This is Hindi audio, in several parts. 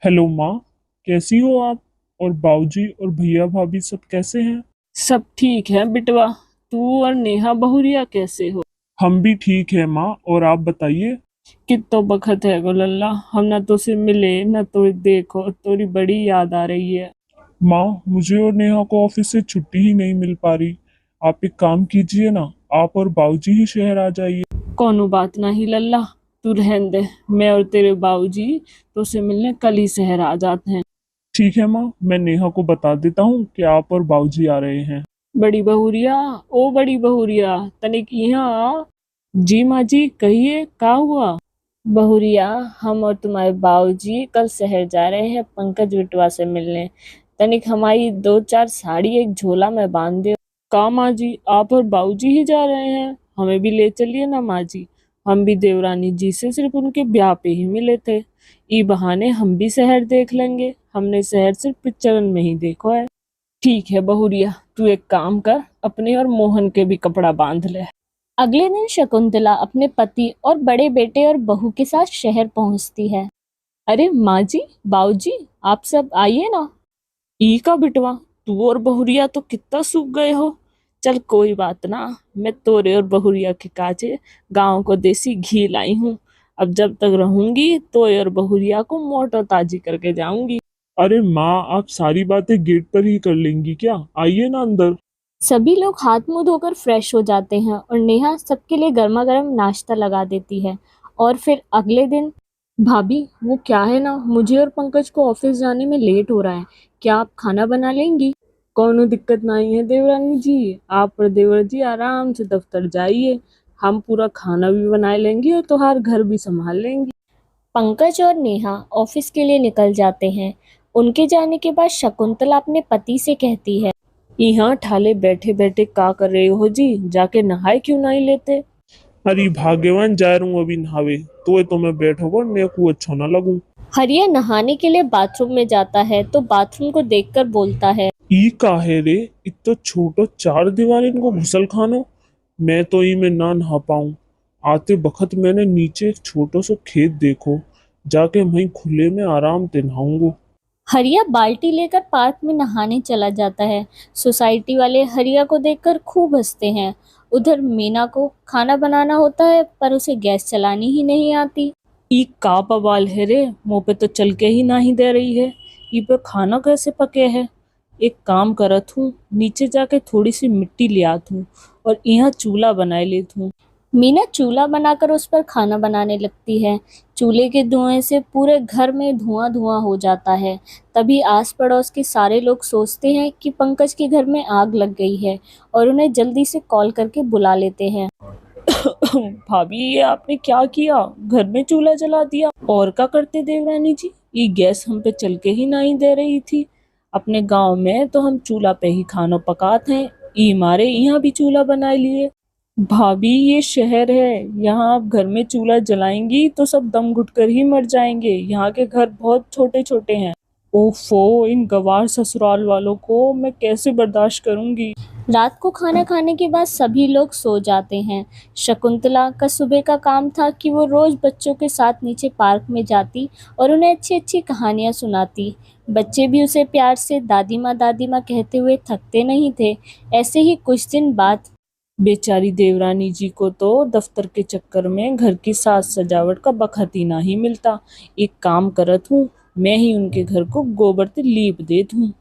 हेलो माँ। कैसी हो आप? और बाऊजी और भैया भाभी सब कैसे हैं? सब ठीक है बिटवा। तू और नेहा बहुरिया कैसे हो? हम भी ठीक है माँ। और आप बताइए। कितो बखत है गो लल्ला, हम ना तो से मिले ना तो देखो, तोरी बड़ी याद आ रही है। माँ, मुझे और नेहा को ऑफिस से छुट्टी ही नहीं मिल पा रही। आप एक काम कीजिए ना, आप और बाऊजी ही शहर आ जाइए। कोनो बात नहीं लल्ला, तू रहन दे। मैं और तेरे बाबूजी तो से मिलने कल ही शहर आ जाते हैं। ठीक है माँ, मैं नेहा को बता देता हूँ कि आप और बाऊजी आ रहे हैं। बड़ी बहुरिया, ओ बड़ी बहुरिया, तनिक यहाँ आ। जी माँ जी, कहिए का हुआ? बहुरिया, हम और तुम्हारे बाबूजी कल शहर जा रहे हैं पंकज बिटवा से मिलने। तनिक हमारी दो चार साड़ी एक झोला में बांध दे। का माँ जी, आप और बाबूजी ही जा रहे हैं? हमें भी ले चलिए ना माँ जी। हम भी देवरानी जी से सिर्फ उनके ब्याह पे ही मिले थे। ई बहाने हम भी शहर देख लेंगे, हमने शहर सिर्फ पिक्चरन में ही देखा है। ठीक है बहुरिया, तू एक काम कर, अपने और मोहन के भी कपड़ा बांध ले। अगले दिन शकुंतला अपने पति और बड़े बेटे और बहू के साथ शहर पहुंचती है। अरे माँ जी, बाऊजी, आप सब आइए ना। ई का बिटवा, तू और बहुरिया तो कितना सूख गए हो। चल कोई बात ना, मैं तोरे और बहुरिया के काजे गांव को देसी घी लाई हूँ। अब जब तक रहूंगी तोरे और बहुरिया को मोटर ताजी करके जाऊंगी। अरे माँ, आप सारी बातें गेट पर ही कर लेंगी क्या? आइए ना अंदर। सभी लोग हाथ मुंह धोकर फ्रेश हो जाते हैं और नेहा सबके लिए गर्मा गर्म नाश्ता लगा देती है। और फिर अगले दिन, भाभी वो क्या है ना, मुझे और पंकज को ऑफिस जाने में लेट हो रहा है, क्या आप खाना बना लेंगी? कोनो दिक्कत नहीं है देवरानी जी, आप और देवर जी आराम से दफ्तर जाइए। हम पूरा खाना भी बना लेंगे और तुम्हार घर भी संभाल लेंगे। पंकज और नेहा ऑफिस के लिए निकल जाते हैं। उनके जाने के बाद शकुंतला अपने पति से कहती है। यहाँ ठाले बैठे बैठे का कर रहे हो जी, जाके नहाए क्यों नहीं लेते? अरे भाग्यवान जा रहा हूँ अभी नहावे। तो मैं बैठो पर मेरे को अच्छा ना लगूं। हरिया नहाने के लिए बाथरूम में जाता है तो बाथरूम को देखकर बोलता है। ई का है रे, इतना छोटो चार दीवार इनको घुसल खानो। मैं तो ई में ना नहा पाऊं। आते बखत मैंने नीचे एक छोटो सो खेत देखो, जाके वहीं खुले में आराम से नहाऊंगो। हरिया बाल्टी लेकर पार्क में नहाने चला जाता है। सोसाइटी वाले हरिया को देखकर खूब हंसते हैं। उधर मीना को खाना बनाना होता है पर उसे गैस चलानी ही नहीं आती। ई का बवाल है रे, मुंह पे तो चल के ही नहीं दे रही है। ई पे खाना कैसे पके है? एक काम करत हूँ, नीचे जाके थोड़ी सी मिट्टी ले आत हूँ और यहाँ चूल्हा बनाए लेत हूँ। मीना चूल्हा बनाकर उस पर खाना बनाने लगती है। चूल्हे के धुएं से पूरे घर में धुआं धुआं हो जाता है। तभी आस पड़ोस के सारे लोग सोचते हैं कि पंकज के घर में आग लग गई है और उन्हें जल्दी से कॉल करके बुला लेते हैं। भाभी, ये आपने क्या किया? घर में चूल्हा जला दिया। और क्या करते देवरानी जी, ये गैस हम पे चल के ही नहीं दे रही थी। अपने गांव में तो हम चूल्हा पे ही खाना पकाते हैं, ई मारे यहाँ भी चूल्हा बना लिए। भाभी, ये शहर है, यहाँ आप घर में चूल्हा जलाएंगी तो सब दम घुट कर ही मर जाएंगे। यहाँ के घर बहुत छोटे छोटे हैं। ओफो, इन गवार ससुराल वालों को मैं कैसे बर्दाश्त करूंगी। रात को खाना खाने के बाद सभी लोग सो जाते हैं। शकुंतला का सुबह का काम था कि वो रोज बच्चों के साथ नीचे पार्क में जाती और उन्हें अच्छी अच्छी कहानियां सुनाती। बच्चे भी उसे प्यार से दादी माँ कहते हुए थकते नहीं थे। ऐसे ही कुछ दिन बाद, बेचारी देवरानी जी को तो दफ्तर के चक्कर में घर की साज सजावट का बखत ही ना ही मिलता। एक काम करत हूँ, मैं ही उनके घर को गोबर से लीप देत हूँ।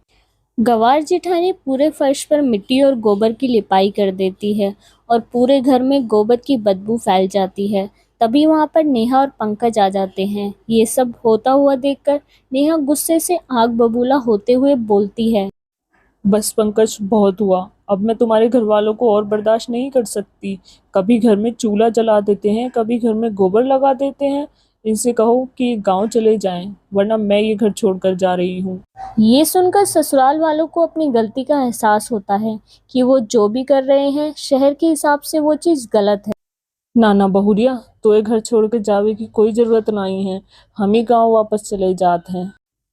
गवार जेठानी पूरे फर्श पर मिट्टी और गोबर की लिपाई कर देती है और पूरे घर में गोबर की बदबू फैल जाती है। तभी वहां पर नेहा और पंकज आ जाते हैं। ये सब होता हुआ देखकर नेहा गुस्से से आग बबूला होते हुए बोलती है। बस पंकज, बहुत हुआ। अब मैं तुम्हारे घर वालों को और बर्दाश्त नहीं कर सकती। कभी घर में चूल्हा जला देते हैं, कभी घर में गोबर लगा देते हैं। इनसे कहो कि गांव चले जाएं, वरना मैं ये घर छोड़कर जा रही हूँ। ये सुनकर ससुराल वालों को अपनी गलती का एहसास होता है कि वो जो भी कर रहे हैं शहर के हिसाब से वो चीज गलत है। नाना बहुरिया, तो ये घर छोड़ के जावे की कोई जरूरत नहीं है। हम ही गांव वापस चले जाते हैं।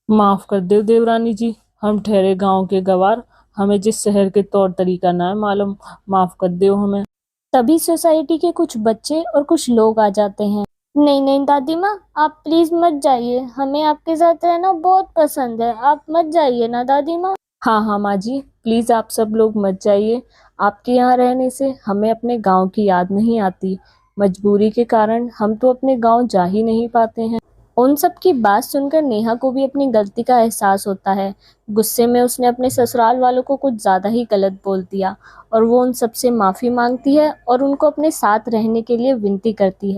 माफ कर दे देवरानी जी, हम ठहरे गांव के गवार, हमें जिस शहर के तौर तरीका ना है मालूम। माफ कर दो हमें। तभी सोसाइटी के कुछ बच्चे और कुछ लोग आ जाते हैं। नहीं नहीं दादी माँ, आप प्लीज मत जाइए, हमें आपके साथ रहना बहुत पसंद है, आप मत जाइए ना दादी माँ। हाँ हाँ माँ जी, प्लीज आप सब लोग मत जाइए। आपके यहाँ रहने से हमें अपने गांव की याद नहीं आती। मजबूरी के कारण हम तो अपने गांव जा ही नहीं पाते हैं। उन सब की बात सुनकर नेहा को भी अपनी गलती का एहसास होता है। गुस्से में उसने अपने ससुराल वालों को कुछ ज्यादा ही गलत बोल दिया और वो उन सब से माफी मांगती है और उनको अपने साथ रहने के लिए विनती करती है।